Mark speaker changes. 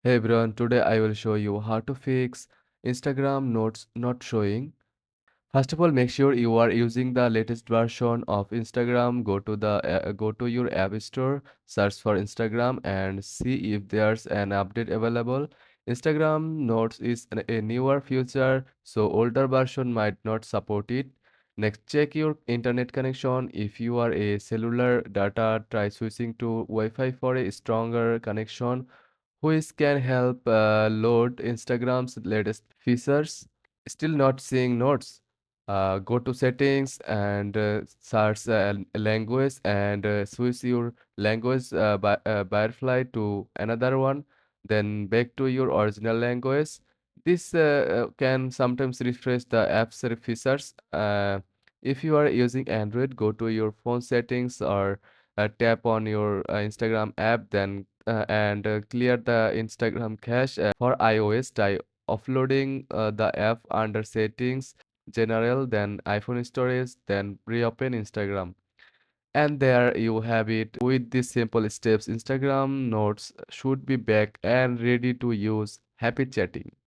Speaker 1: Hey everyone, today I will show you how to fix Instagram notes not showing. First of all, make sure you are using the latest version of Instagram. Go to your app store, search for Instagram and see if there's an update available. Instagram Notes is a newer feature, so older version might not support it. Next, check your internet connection. If you are a cellular data, try switching to Wi-Fi for a stronger connection which can help load Instagram's latest features. Still not seeing notes? Go to settings and search language and switch your language by Firefly to another one, then back to your original language. This can sometimes refresh the app's features. If you are using Android, go to your phone settings or tap on your Instagram app, then and clear the Instagram cache. For iOS, try offloading the app under settings, general, then iPhone storage, then reopen Instagram. And there you have it. With these simple steps, Instagram notes should be back and ready to use. Happy chatting.